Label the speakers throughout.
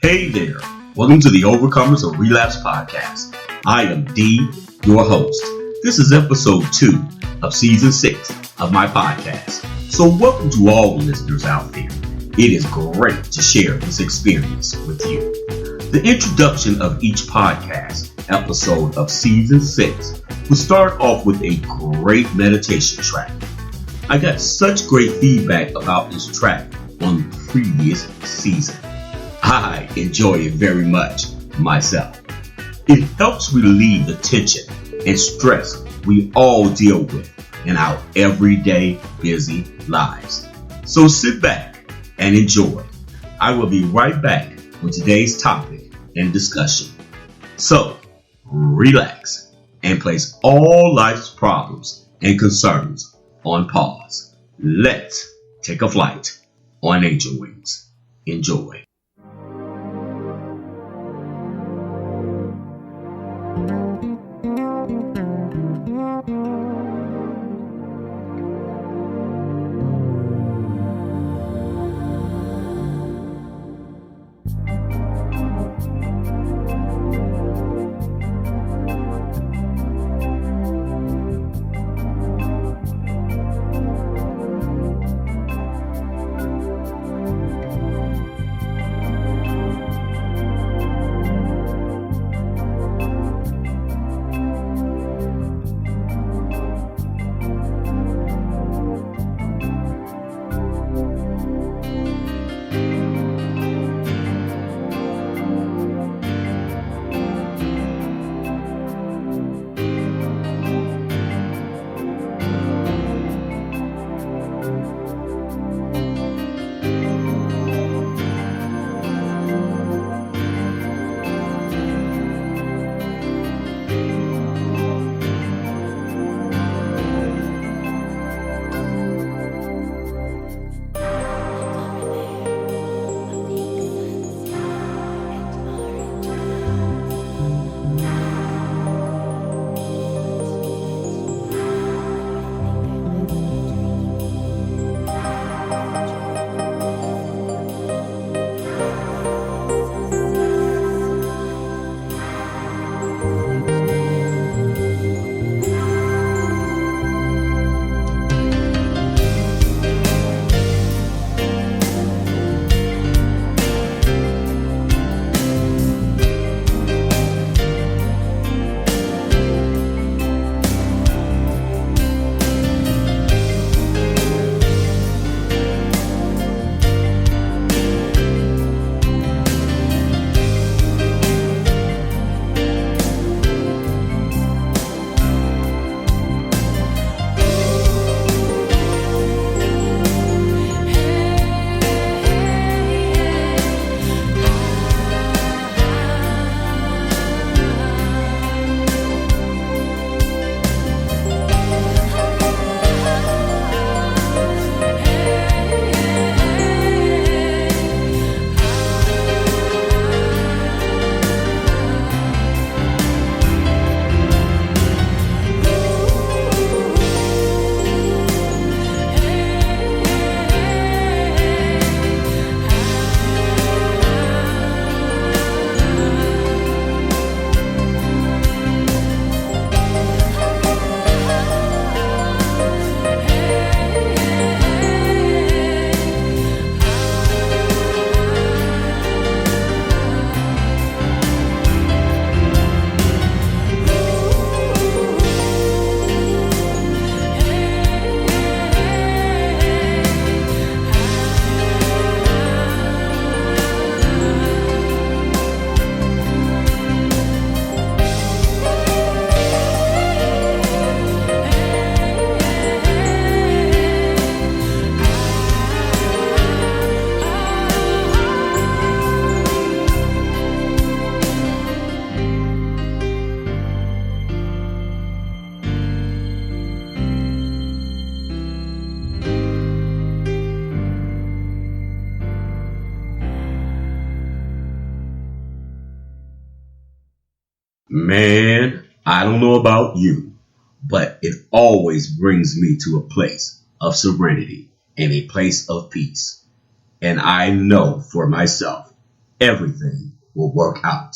Speaker 1: Hey there, welcome to the Overcomers of Relapse podcast. I am D, your host. This is episode 2 of season 6 of my podcast. So welcome to all the listeners out there. It is great to share this experience with you. The introduction of each podcast episode of season 6 will start off with a great meditation track. I got such great feedback about this track on the previous season. I enjoy it very much myself. It helps relieve the tension and stress we all deal with in our everyday busy lives. So sit back and enjoy. I will be right back with today's topic and discussion. So relax and place all life's problems and concerns on pause. Let's take a flight on angel wings. Enjoy. Man, I don't know about you, but it always brings me to a place of serenity and a place of peace. And I know for myself everything will work out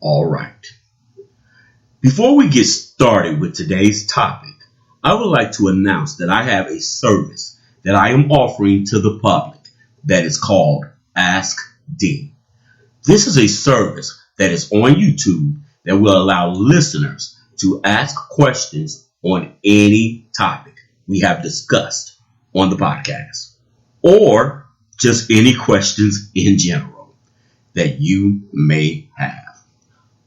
Speaker 1: all right. Before we get started with today's topic, I would like to announce that I have a service that I am offering to the public that is called Ask D. This is a service that is on YouTube that will allow listeners to ask questions on any topic we have discussed on the podcast, or just any questions in general that you may have.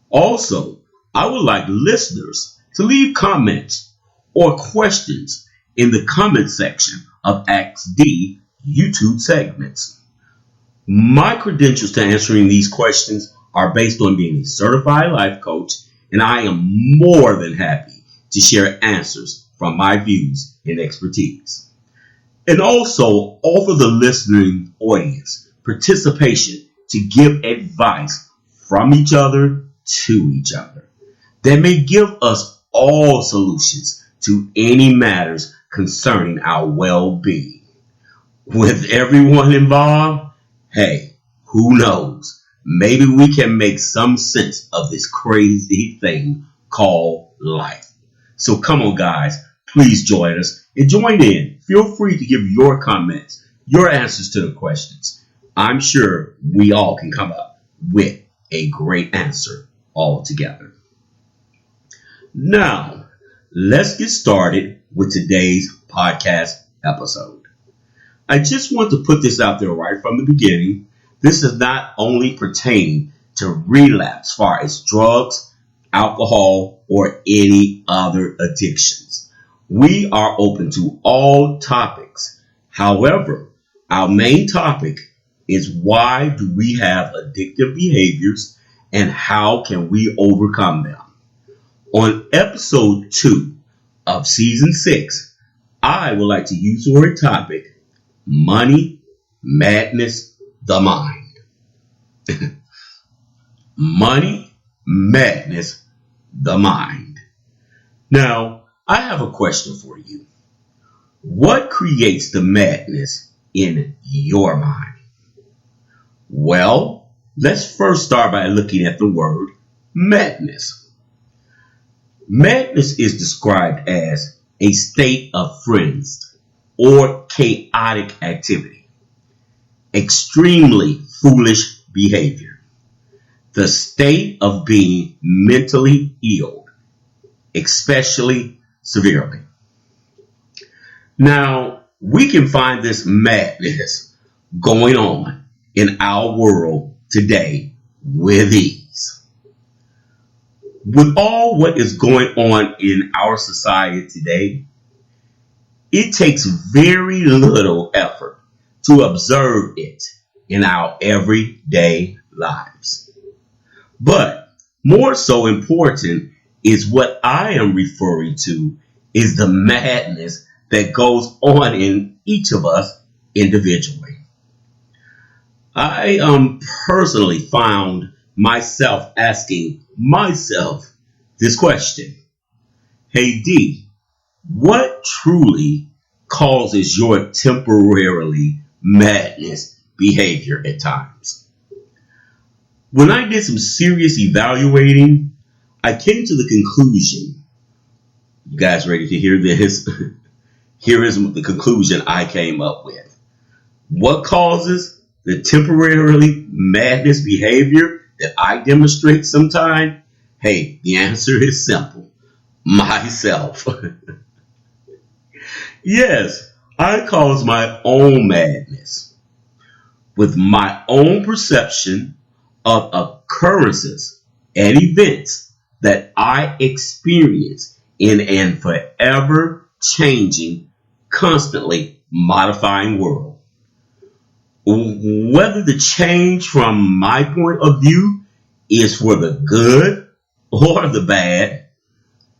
Speaker 1: Also, I would like listeners to leave comments or questions in the comment section of Ask D YouTube segments. My credentials to answering these questions are based on being a certified life coach, and I am more than happy to share answers from my views and expertise. And also offer the listening audience participation to give advice from each other to each other that may give us all solutions to any matters concerning our well-being. With everyone involved, hey, who knows? Maybe we can make some sense of this crazy thing called life. So come on, guys, please join us and join in. Feel free to give your comments, your answers to the questions. I'm sure we all can come up with a great answer all together. Now, let's get started with today's podcast episode. I just want to put this out there right from the beginning. This is not only pertaining to relapse as far as drugs, alcohol, or any other addictions. We are open to all topics. However, our main topic is why do we have addictive behaviors and how can we overcome them? On episode 2 of season 6, I would like to use for a topic, money, madness, the mind. Money, madness, the mind. Now, I have a question for you. What creates the madness in your mind? Well, let's first start by looking at the word madness. Madness is described as a state of frenzy or chaotic activity, extremely foolish behavior, the state of being mentally ill, especially severely. Now, we can find this madness going on in our world today with ease. With all what is going on in our society today, it takes very little effort to observe it in our everyday lives. But more so important is what I am referring to is the madness that goes on in each of us individually. I personally found myself asking myself this question. Hey D, what truly causes your temporarily madness behavior at times? When I did some serious evaluating, I came to the conclusion, you guys ready to hear this? Here is the conclusion I came up with. What causes the temporarily madness behavior that I demonstrate sometimes? Hey, the answer is simple. Myself. Yes, I cause my own madness with my own perception of occurrences and events that I experience in an forever changing, constantly modifying world. Whether the change from my point of view is for the good or the bad,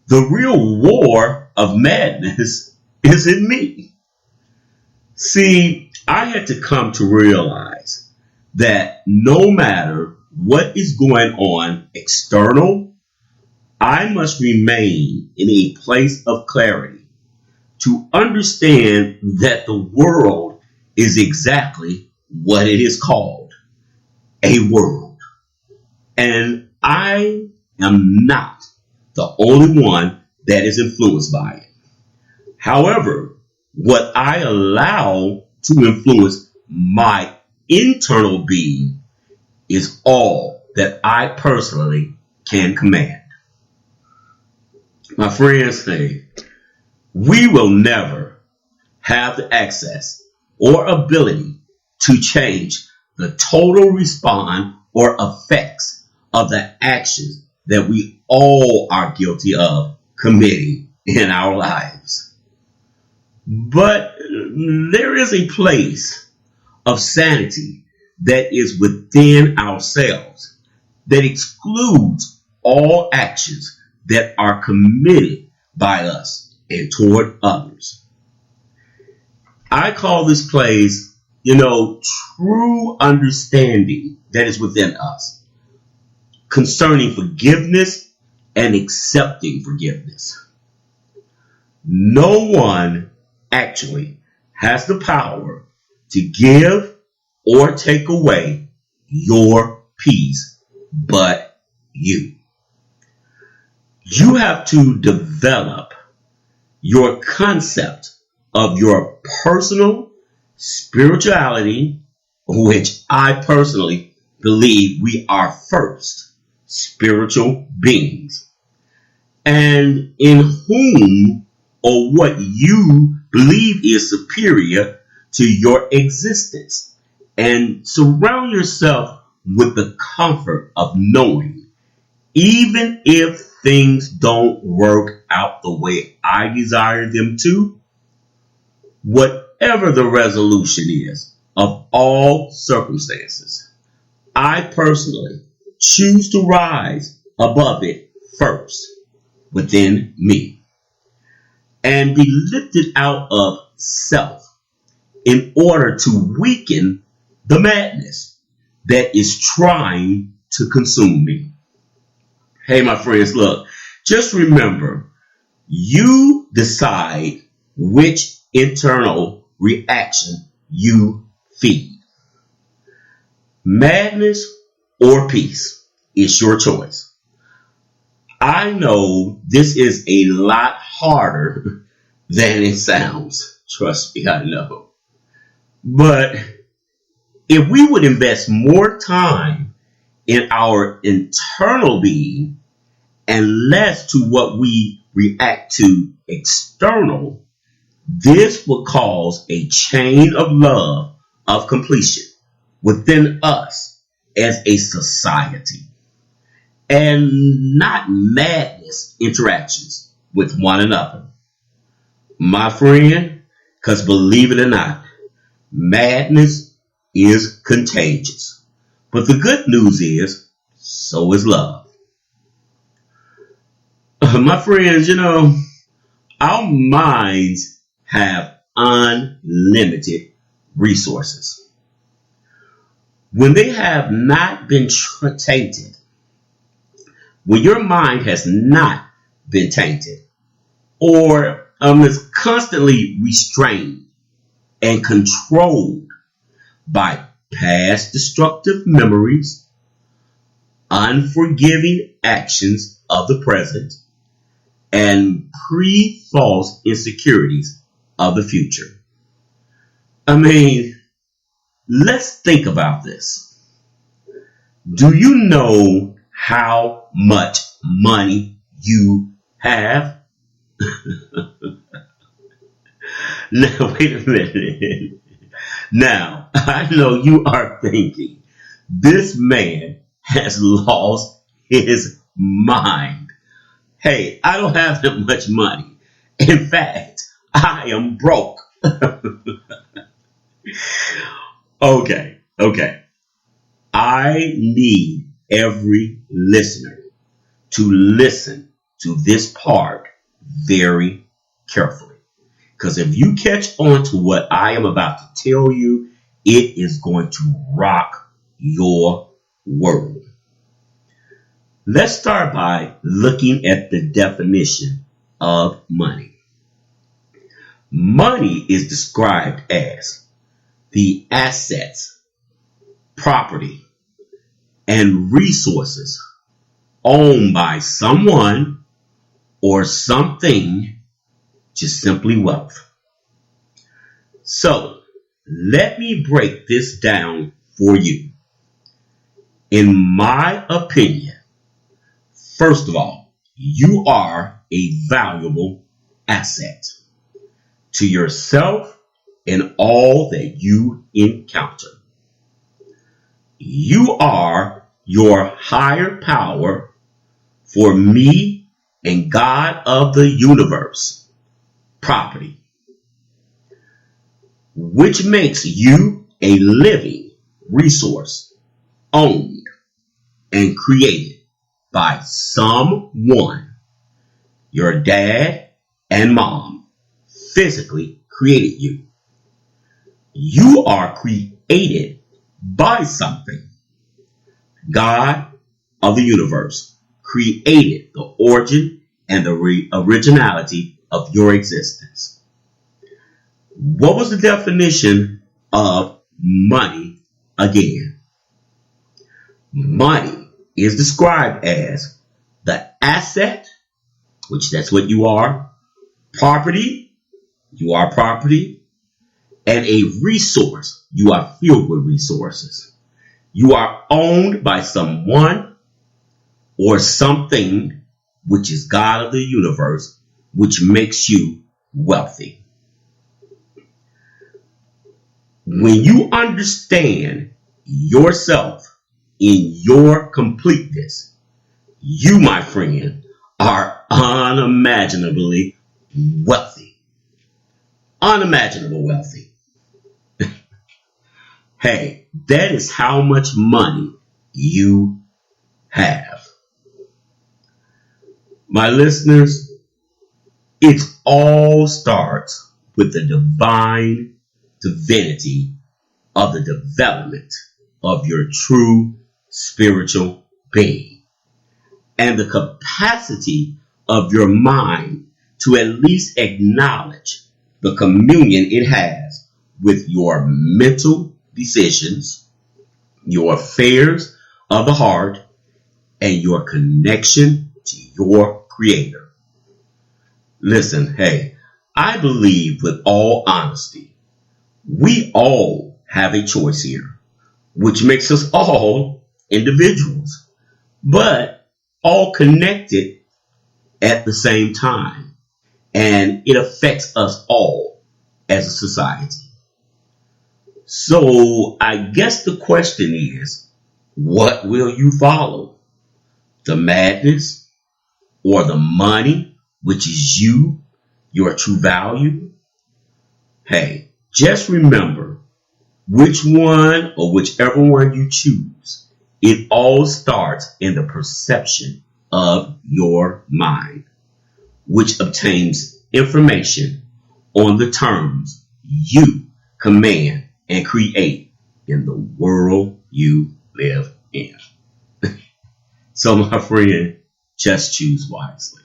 Speaker 1: the real war of madness is in me. See, I had to come to realize that no matter what is going on external, I must remain in a place of clarity to understand that the world is exactly what it is called, a world. And I am not the only one that is influenced by it. However, what I allow to influence my internal being is all that I personally can command. My friends say, we will never have the access or ability to change the total response or effects of the actions that we all are guilty of committing in our lives. But there is a place of sanity that is within ourselves that excludes all actions that are committed by us and toward others. I call this place, true understanding that is within us concerning forgiveness and accepting forgiveness. No one actually has the power to give or take away your peace but you. You have to develop your concept of your personal spirituality, which I personally believe we are first spiritual beings, and in whom or what you believe is superior to your existence, and surround yourself with the comfort of knowing, even if things don't work out the way I desire them to, whatever the resolution is of all circumstances, I personally choose to rise above it first within me and be lifted out of self in order to weaken the madness that is trying to consume me. Hey, my friends, look, just remember, you decide which internal reaction you feed. Madness or peace is your choice. I know this is a lot harder than it sounds. Trust me, I know. But if we would invest more time in our internal being and less to what we react to external, this will cause a chain of love of completion within us as a society, and not madness interactions with one another. My friend, because believe it or not, madness is contagious. But the good news is, so is love. My friends, our minds have unlimited resources. When they have not been tainted, when your mind has not been tainted, or is constantly restrained and controlled by past destructive memories, unforgiving actions of the present, and pre-false insecurities of the future. Let's think about this. Do you know how much money you have? Now, wait a minute. Now, I know you are thinking, this man has lost his mind. Hey, I don't have that much money. In fact, I am broke. Okay. I need every listener to listen to this part very carefully. Because if you catch on to what I am about to tell you, it is going to rock your world. Let's start by looking at the definition of money. Money is described as the assets, property, and resources owned by someone or something, just simply wealth. So, let me break this down for you. In my opinion, first of all, you are a valuable asset to yourself and all that you encounter. You are your higher power for me and God of the universe property, which makes you a living resource owned and created by someone. Your dad and mom physically created you. You are created by something. God of the universe created the origin and the originality of your existence. What was the definition of money again? Money is described as the asset, which that's what you are, property, you are property, and a resource, you are filled with resources. You are owned by someone or something, which is God of the universe, which makes you wealthy. When you understand yourself in your completeness, you, my friend, are unimaginably wealthy. Unimaginable wealthy. Hey, that is how much money you have. My listeners, it all starts with the divine divinity of the development of your true spiritual being and the capacity of your mind to at least acknowledge the communion it has with your mental decisions, your affairs of the heart, and your connection to your Creator. Listen, hey, I believe with all honesty, we all have a choice here, which makes us all individuals, but all connected at the same time. And it affects us all as a society. So I guess the question is, what will you follow? The madness or the money, which is you, your true value? Hey, just remember, which one or whichever one you choose, it all starts in the perception of your mind, which obtains information on the terms you command and create in the world you live in. So, my friend, just choose wisely.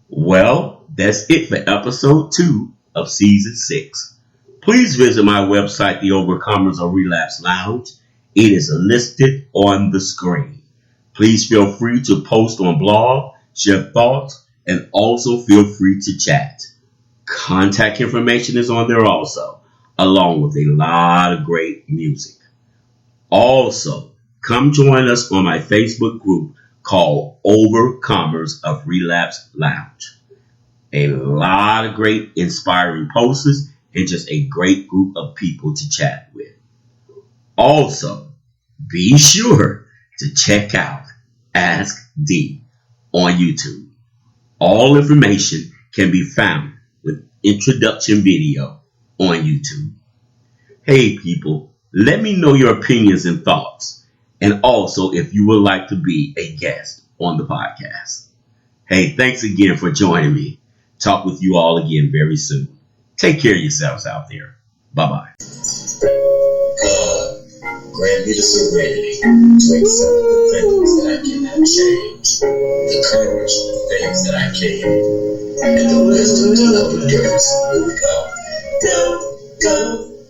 Speaker 1: Well, that's it for episode 2 of season 6. Please visit my website, The Overcomers of Relapse Lounge. It is listed on the screen. Please feel free to post on blog, share thoughts, and also feel free to chat. Contact information is on there also, along with a lot of great music. Also, come join us on my Facebook group called Overcomers of Relapse Lounge. A lot of great inspiring posts and just a great group of people to chat with. Also, be sure to check out Ask D on YouTube. All information can be found with introduction video on YouTube. Hey people, let me know your opinions and thoughts, and also if you would like to be a guest on the podcast. Hey, thanks again for joining me. Talk with you all again very soon. Take care of yourselves out there. Bye-bye. God, grant me the serenity to accept the things that I cannot change, the courage for things that I can, and the wisdom to know the difference will come. No, no,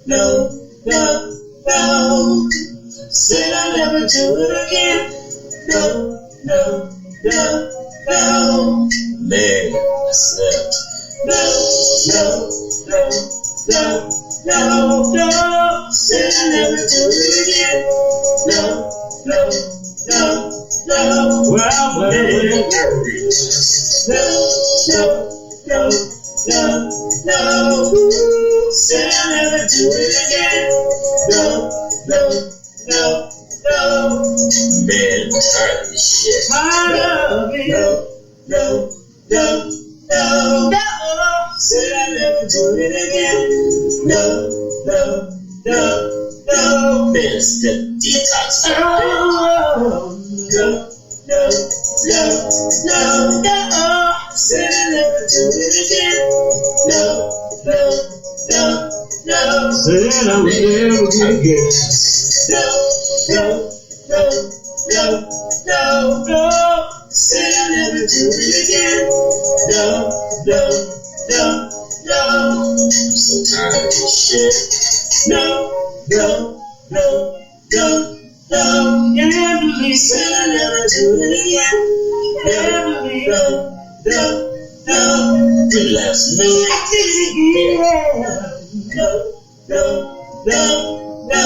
Speaker 1: no, no, no. Said I never do it again. No, no, no, no. Man, I slept. No, no, no, no, no, no. Said I never do it again. No, no, no, no. Well, no, no, no, no. Said I never do it again. No, no, no, no. Man, I'm tired of this shit. Tired of it. No, no, no, no, no. Said I never do it again. No, no, no, no. Man, it's the detox. Oh, no, no, no, no, no. Said I never do it again. No, no, no, no. Said I would never do it again. No, no, no, no, no, no. Said I never do it again. No, no, no, no. I'm so tired of this shit. No, no, no, no, no. Can't believe said I never do it again. Can't believe no, no. Relapse, no. I did it again. No, no, no, no.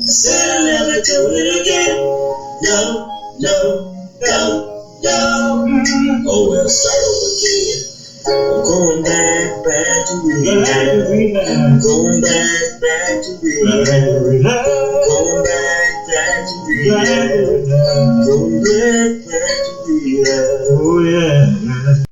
Speaker 1: Said I never do it again. No, no, no, no. Oh well, start over again. I'm going back to rehab. Going back to rehab. Going back to rehab. Going back to rehab. Oh yeah.